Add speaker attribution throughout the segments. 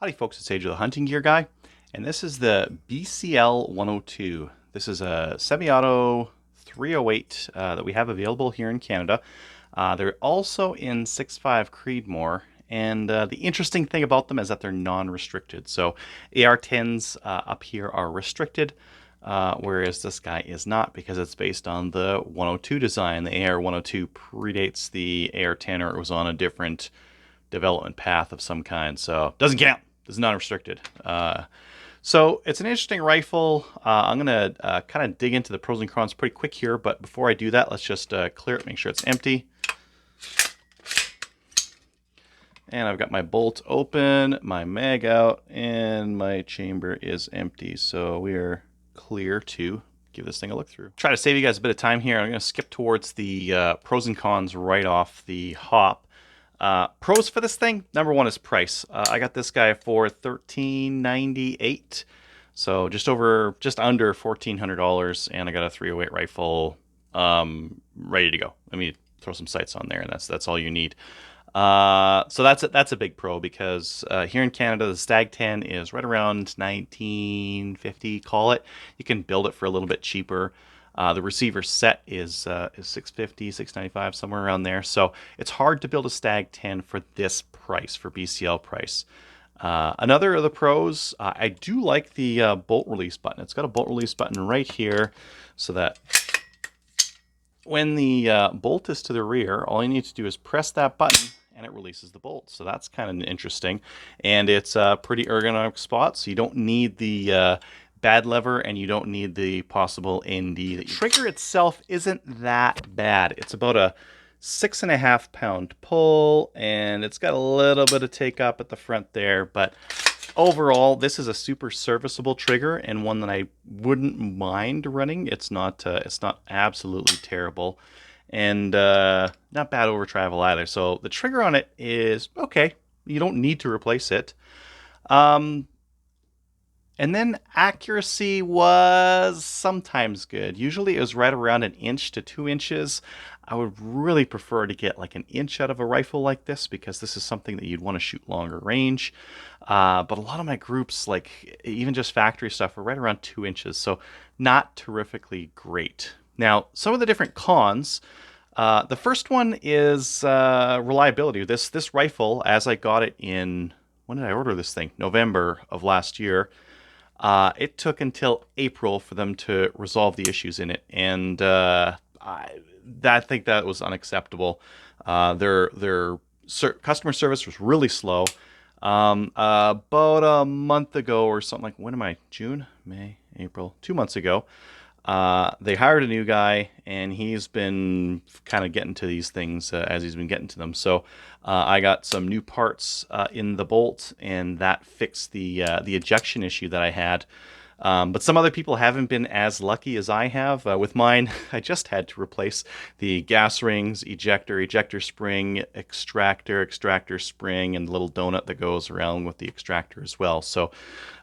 Speaker 1: Howdy folks, it's Age of the Hunting Gear Guy, and this is the BCL102. This is a semi-auto 308 that we have available here in Canada. They're also in 6.5 Creedmoor, and the interesting thing about them is that they're non-restricted. So AR-10s up here are restricted, whereas this guy is not because it's based on the 102 design. The AR-102 predates the AR-10, or it was on a different development path of some kind, so doesn't count. It's not restricted. So it's an interesting rifle. I'm going to kind of dig into the pros and cons pretty quick here, but before I do that, let's just clear it, make sure it's empty. And I've got my bolt open, my mag out, and my chamber is empty. So we are clear to give this thing a look through. Try to save you guys a bit of time here. I'm going to skip towards the pros and cons right off the hop. Pros for this thing, number one is price. I got this guy for $13.98, so just under $1,400, and I got a 308 rifle ready to go. Let me throw some sights on there, and that's all you need. So that's a big pro because here in Canada, the Stag 10 is right around $19.50. Call it. You can build it for a little bit cheaper. The receiver set is $650, $695, somewhere around there. So it's hard to build a Stag 10 for this price, for BCL price. Another of the pros, I do like the bolt release button. It's got a bolt release button right here, so that when the bolt is to the rear, all you need to do is press that button and it releases the bolt. So that's kind of interesting. And it's a pretty ergonomic spot, so you don't need the bad lever, and you don't need the possible ND. The trigger itself isn't that bad. It's about a 6.5 pound pull, and it's got a little bit of take up at the front there, but overall this is a super serviceable trigger and one that I wouldn't mind running. It's not absolutely terrible, and not bad over travel either. So the trigger on it is okay. You don't need to replace it. And then accuracy was sometimes good. Usually it was right around 1 inch to 2 inches. I would really prefer to get like 1 inch out of a rifle like this, because this is something that you'd want to shoot longer range. But a lot of my groups, like even just factory stuff, are right around 2 inches. So not terrifically great. Now, some of the different cons. The first one is reliability. This rifle, as I got it in, when did I order this thing? November of last year. It took until April for them to resolve the issues in it, and I think that was unacceptable. Their customer service was really slow. About a month ago or something, like, when am I? June, May, April, 2 months ago. They hired a new guy, and he's been kind of getting to these things as he's been getting to them. So I got some new parts in the bolt, and that fixed the ejection issue that I had. But some other people haven't been as lucky as I have. With mine, I just had to replace the gas rings, ejector spring, extractor spring, and the little donut that goes around with the extractor as well. So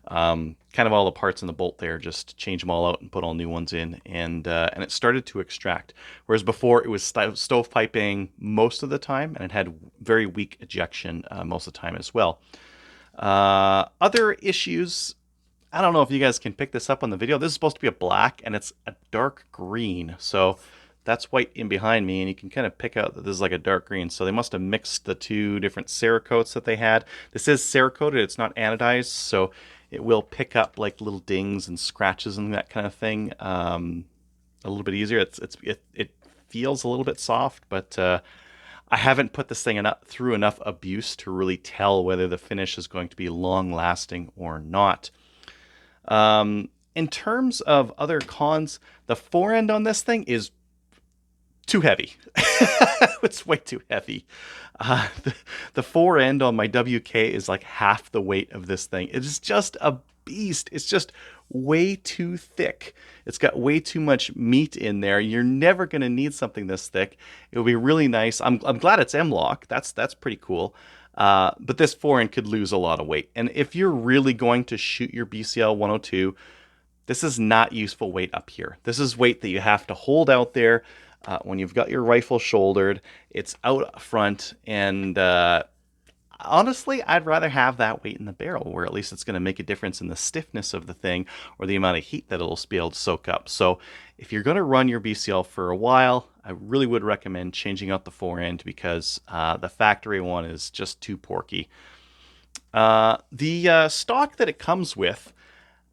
Speaker 1: kind of all the parts in the bolt there, just change them all out and put all new ones in, and it started to extract. Whereas before it was stovepiping most of the time, and it had very weak ejection most of the time as well. Other issues, I don't know if you guys can pick this up on the video. This is supposed to be a black, and it's a dark green. So that's white in behind me, and you can kind of pick out that this is like a dark green. So they must have mixed the two different Cerakotes that they had. This is Cerakoted, it's not anodized, so it will pick up like little dings and scratches and that kind of thing a little bit easier. It feels a little bit soft, but I haven't put this thing through enough abuse to really tell whether the finish is going to be long-lasting or not. In terms of other cons, the forend on this thing is too heavy. It's way too heavy. The forend on my WK is like half the weight of this thing. It is just a beast. It's just way too thick. It's got way too much meat in there. You're never going to need something this thick. It would be really nice. I'm glad it's M-LOK. That's pretty cool. But this forend could lose a lot of weight. And if you're really going to shoot your BCL 102, this is not useful weight up here. This is weight that you have to hold out there when you've got your rifle shouldered. It's out front, and Honestly, I'd rather have that weight in the barrel, where at least it's going to make a difference in the stiffness of the thing or the amount of heat that it'll be able to soak up. So if you're going to run your BCL for a while, I really would recommend changing out the forend because the factory one is just too porky. The stock that it comes with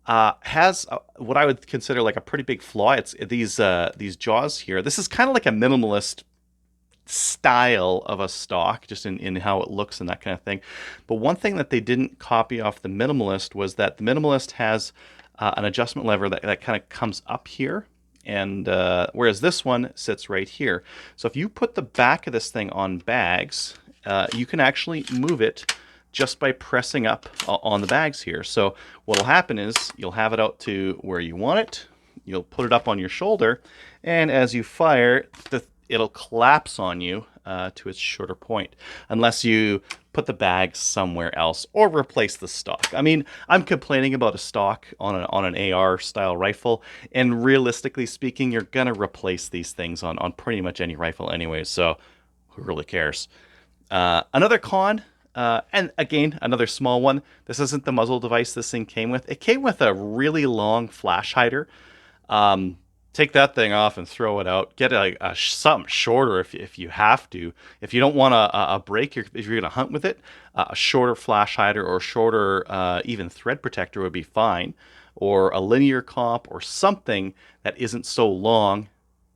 Speaker 1: has what I would consider like a pretty big flaw. It's these jaws here. This is kind of like a minimalist style of a stock, just in how it looks and that kind of thing. But one thing that they didn't copy off the minimalist was that the minimalist has an adjustment lever that kind of comes up here. And whereas this one sits right here. So if you put the back of this thing on bags, you can actually move it just by pressing up on the bags here. So what'll happen is you'll have it out to where you want it. You'll put it up on your shoulder, and as you fire, it'll collapse on you to its shorter point, unless you put the bag somewhere else or replace the stock. I mean, I'm complaining about a stock on an AR style rifle, and realistically speaking, you're gonna replace these things on pretty much any rifle anyway, so who really cares? Another con, and again, another small one. This isn't the muzzle device this thing came with. It came with a really long flash hider. Take that thing off and throw it out. Get something shorter if you have to. If you don't want a break, if you're going to hunt with it, a shorter flash hider or shorter even thread protector would be fine. Or a linear comp or something that isn't so long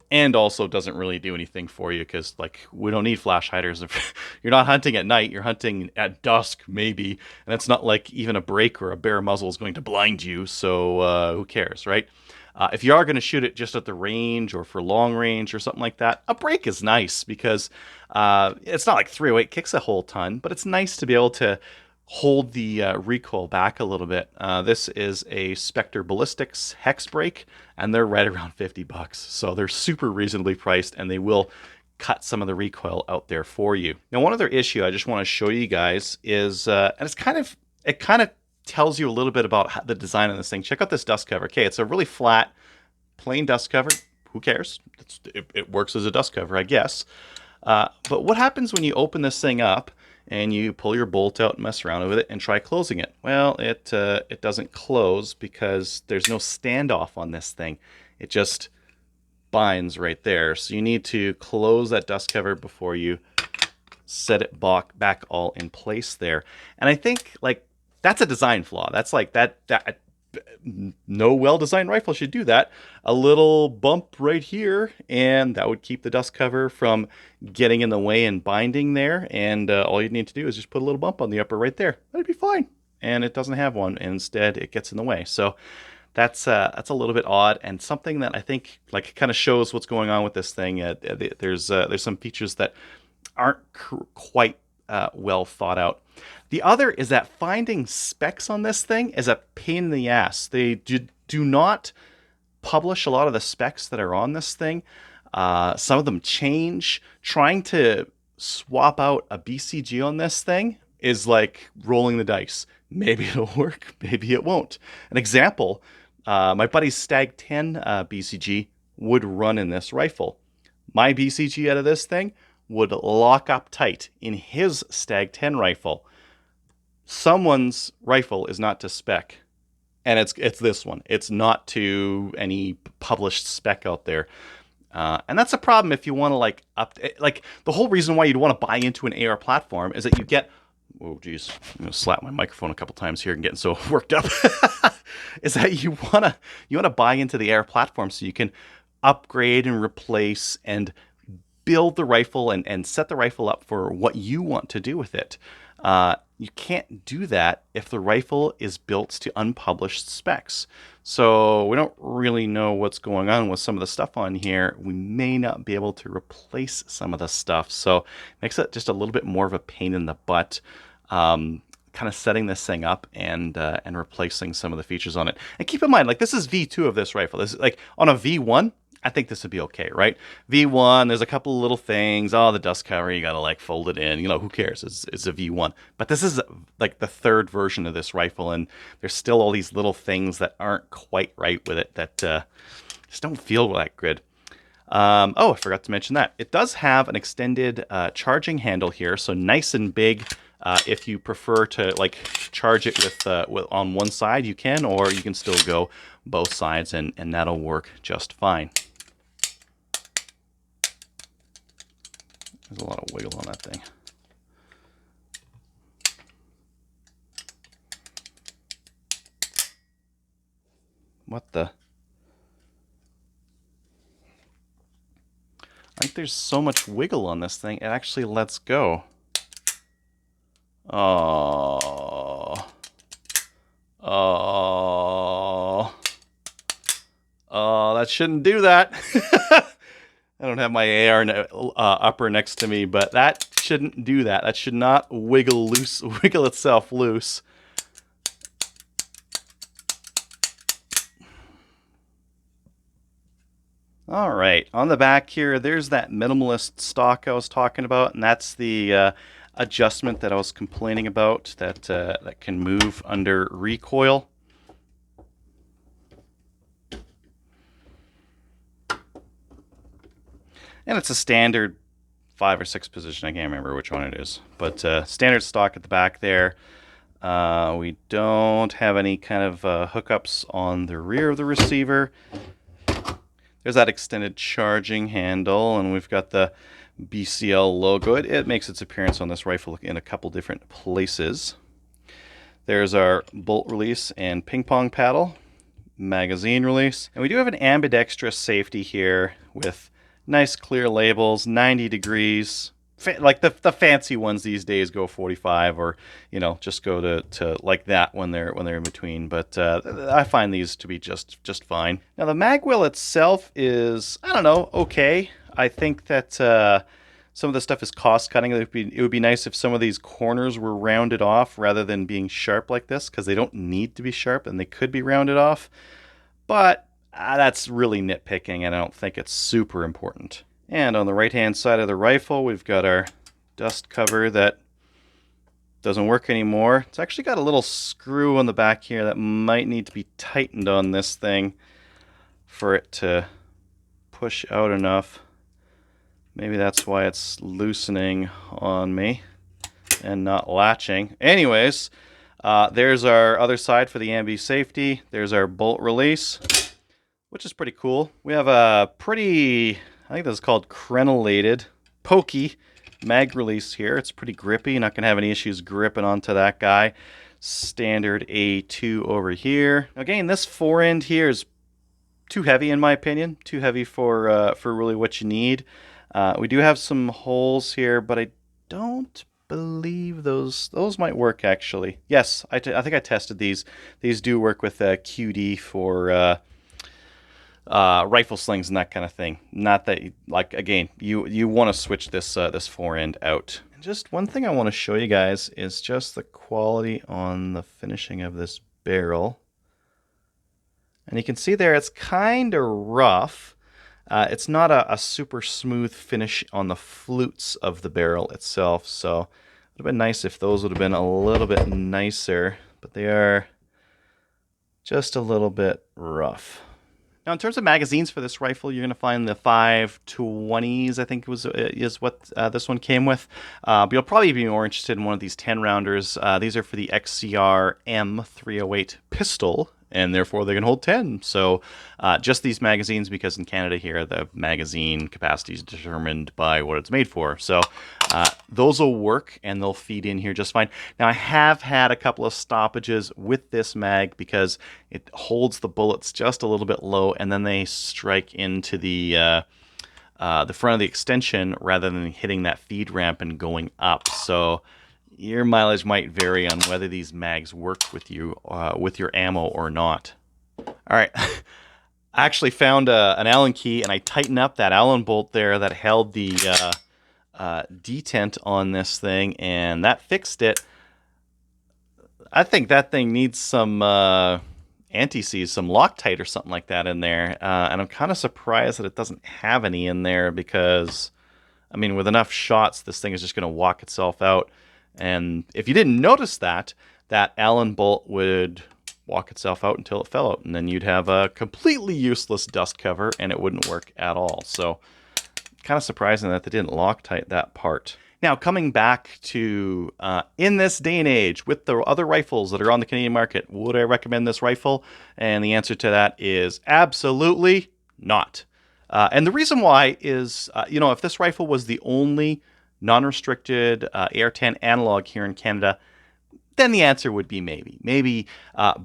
Speaker 1: and also doesn't really do anything for you, because like we don't need flash hiders. If you're not hunting at night, you're hunting at dusk maybe, and it's not like even a break or a bare muzzle is going to blind you, so who cares, right? If you are going to shoot it just at the range or for long range or something like that, a break is nice because it's not like 308 kicks a whole ton, but it's nice to be able to hold the recoil back a little bit. This is a Spectre Ballistics hex brake, and they're right around 50 bucks. So they're super reasonably priced, and they will cut some of the recoil out there for you. Now, one other issue I just want to show you guys is, and it kind of tells you a little bit about the design of this thing. Check out this dust cover. Okay, it's a really flat, plain dust cover. Who cares? It works as a dust cover, I guess. But what happens when you open this thing up and you pull your bolt out and mess around with it and try closing it? Well, it doesn't close because there's no standoff on this thing. It just binds right there. So you need to close that dust cover before you set it back all in place there. And I think like that's a design flaw. That's like that no well-designed rifle should do that. A little bump right here, and that would keep the dust cover from getting in the way and binding there. And all you need to do is just put a little bump on the upper right there. That'd be fine. And it doesn't have one. And instead, it gets in the way. So that's a little bit odd, and something that I think like kind of shows what's going on with this thing. There's some features that aren't quite well thought out. The other is that finding specs on this thing is a pain in the ass. They do not publish a lot of the specs that are on this thing. Some of them change. Trying to swap out a BCG on this thing is like rolling the dice. Maybe it'll work, maybe it won't. An example, my buddy's Stag 10 BCG would run in this rifle. My BCG out of this thing would lock up tight in his Stag 10 rifle. Someone's rifle is not to spec, and it's this one. It's not to any published spec out there. And that's a problem if you want to like the whole reason why you'd want to buy into an AR platform is that you get, oh geez, I'm gonna slap my microphone a couple times here and getting so worked up. Is that you wanna buy into the AR platform so you can upgrade and replace and build the rifle and set the rifle up for what you want to do with it. You can't do that if the rifle is built to unpublished specs. So we don't really know what's going on with some of the stuff on here. We may not be able to replace some of the stuff. So it makes it just a little bit more of a pain in the butt, kind of setting this thing up and replacing some of the features on it. And keep in mind, like this is V2 of this rifle. This is like on a V1, I think this would be okay, right? V1, there's a couple of little things. Oh, the dust cover, you gotta like fold it in. You know, who cares? It's a V1. But this is like the third version of this rifle, and there's still all these little things that aren't quite right with it that just don't feel that good. Oh, I forgot to mention that. It does have an extended charging handle here, so nice and big If you prefer to like charge it with on one side, you can, or you can still go both sides, and that'll work just fine. There's a lot of wiggle on that thing. What the? I think there's so much wiggle on this thing, it actually lets go. Oh. Oh. Oh, that shouldn't do that. I don't have my AR upper next to me, but that shouldn't do that. That should not wiggle itself loose. All right, on the back here, there's that minimalist stock I was talking about, and that's the adjustment that I was complaining about that can move under recoil. And it's a standard 5 or 6 position. I can't remember which one it is, but standard stock at the back there. We don't have any kind of hookups on the rear of the receiver. There's that extended charging handle, and we've got the BCL logo. It makes its appearance on this rifle in a couple different places. There's our bolt release and ping pong paddle, magazine release. And we do have an ambidextrous safety here with nice clear labels, 90 degrees. Like the fancy ones these days go 45, or just go to like that when they're in between. But I find these to be just fine. Now the mag wheel itself is, I don't know, okay. I think that some of the stuff is cost cutting. It would be nice if some of these corners were rounded off rather than being sharp like this, because they don't need to be sharp and they could be rounded off. But that's really nitpicking, and I don't think it's super important. And on the right-hand side of the rifle, we've got our dust cover that doesn't work anymore. It's actually got a little screw on the back here that might need to be tightened on this thing for it to push out enough. Maybe that's why it's loosening on me and not latching. Anyways, there's our other side for the ambi safety. There's our bolt release, which is pretty cool. We have a pretty, I think this is called crenellated, pokey mag release here. It's pretty grippy. You're not going to have any issues gripping onto that guy. Standard A2 over here. Again, this forend here is too heavy in my opinion. Too heavy for really what you need. We do have some holes here, but I don't believe those might work actually. Yes, I think I tested these. These do work with QD for rifle slings and that kind of thing. Not that, like, again, you want to switch this forend out. And just one thing I want to show you guys is just the quality on the finishing of this barrel. And you can see there it's kind of rough. It's not a super smooth finish on the flutes of the barrel itself, so it would have been nice if those would have been a little bit nicer, but they are just a little bit rough. Now, in terms of magazines for this rifle, you're going to find the 520s, I think is what this one came with. But you'll probably be more interested in one of these 10-rounders. These are for the XCR M308 pistol, and therefore they can hold 10. So just these magazines, because in Canada here, the magazine capacity is determined by what it's made for. So those will work, and they'll feed in here just fine. Now, I have had a couple of stoppages with this mag because it holds the bullets just a little bit low, and then they strike into the front of the extension rather than hitting that feed ramp and going up. So your mileage might vary on whether these mags work with you with your ammo or not. All right, I actually found an Allen key, and I tightened up that Allen bolt there that held the detent on this thing, and that fixed it. I think that thing needs some anti-seize, some Loctite or something like that in there, and I'm kind of surprised that it doesn't have any in there, because, I mean, with enough shots, this thing is just going to walk itself out. And if you didn't notice that Allen bolt would walk itself out until it fell out, and then you'd have a completely useless dust cover, and it wouldn't work at all. So kind of surprising that they didn't Loctite that part. Now, coming back to in this day and age, with the other rifles that are on the Canadian market, would I recommend this rifle? And the answer to that is absolutely not. And the reason why is, if this rifle was the only non-restricted AR-10 analog here in Canada, then the answer would be maybe. Maybe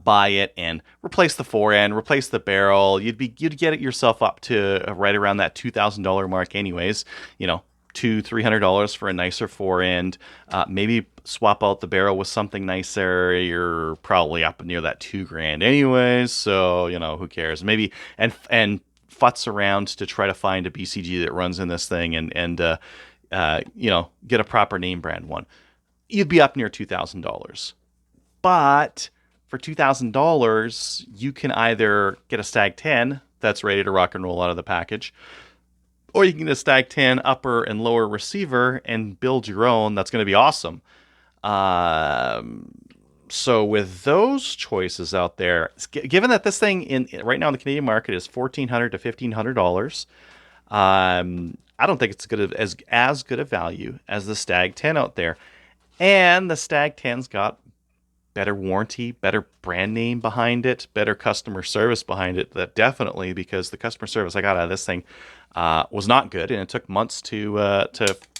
Speaker 1: buy it and replace the forend, replace the barrel. You'd get it yourself up to right around that $2,000 mark, anyways. $200-$300 for a nicer forend. Maybe swap out the barrel with something nicer. You're probably up near that $2,000, anyways. So who cares? Maybe and futz around to try to find a BCG that runs in this thing and get a proper name brand one. You'd be up near $2,000. But for $2,000, you can either get a Stag 10 that's ready to rock and roll out of the package, or you can get a Stag 10 upper and lower receiver and build your own. That's going to be awesome. So with those choices out there, given that this thing right now in the Canadian market is $1,400 to $1,500, I don't think it's as good a value as the Stag 10 out there. And the Stag 10's got better warranty, better brand name behind it, better customer service behind it. That definitely, because the customer service I got out of this thing was not good, and it took months to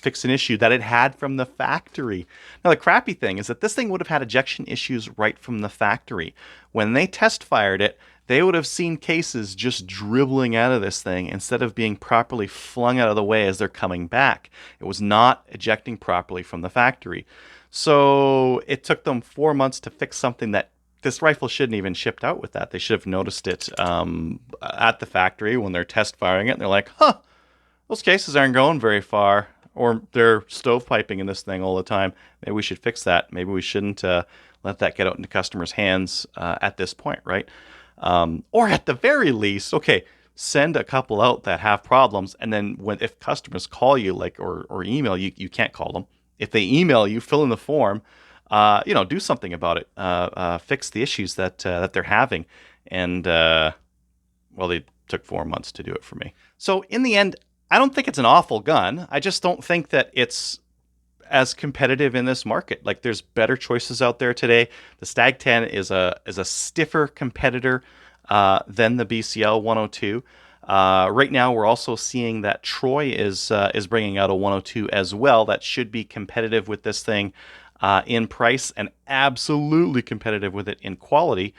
Speaker 1: fix an issue that it had from the factory. Now, the crappy thing is that this thing would have had ejection issues right from the factory. When they test fired it, they would have seen cases just dribbling out of this thing instead of being properly flung out of the way as they're coming back. It was not ejecting properly from the factory. So it took them 4 months to fix something that this rifle shouldn't even shipped out with that. They should have noticed it at the factory when they're test firing it. And they're like, those cases aren't going very far. Or they're stovepiping in this thing all the time. Maybe we should fix that. Maybe we shouldn't let that get out into customers' hands at this point, right? Or at the very least, okay, send a couple out that have problems. And then if customers call you or email you, you can't call them. If they email you, fill in the form, do something about it. Fix the issues that they're having. And, they took 4 months to do it for me. So in the end, I don't think it's an awful gun. I just don't think that it's as competitive in this market. Like, there's better choices out there today. The Stag 10 is a stiffer competitor than the BCL102. Right now, we're also seeing that Troy is bringing out a 102 as well. That should be competitive with this thing in price and absolutely competitive with it in quality.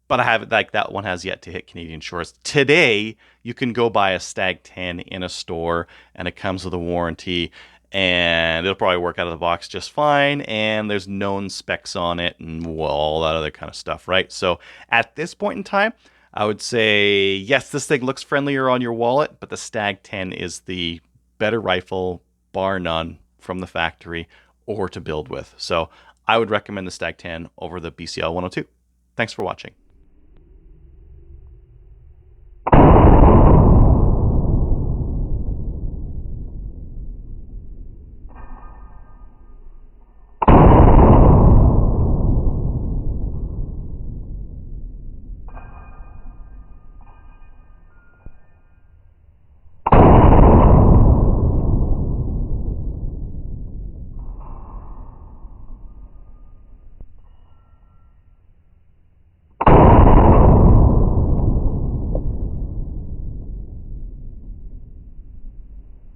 Speaker 1: But that one has yet to hit Canadian shores. Today, you can go buy a Stag 10 in a store, and it comes with a warranty, and it'll probably work out of the box just fine, and there's known specs on it, and all that other kind of stuff, right? So at this point in time, I would say, yes, this thing looks friendlier on your wallet, but the Stag 10 is the better rifle, bar none, from the factory or to build with. So I would recommend the Stag 10 over the BCL 102. Thanks for watching.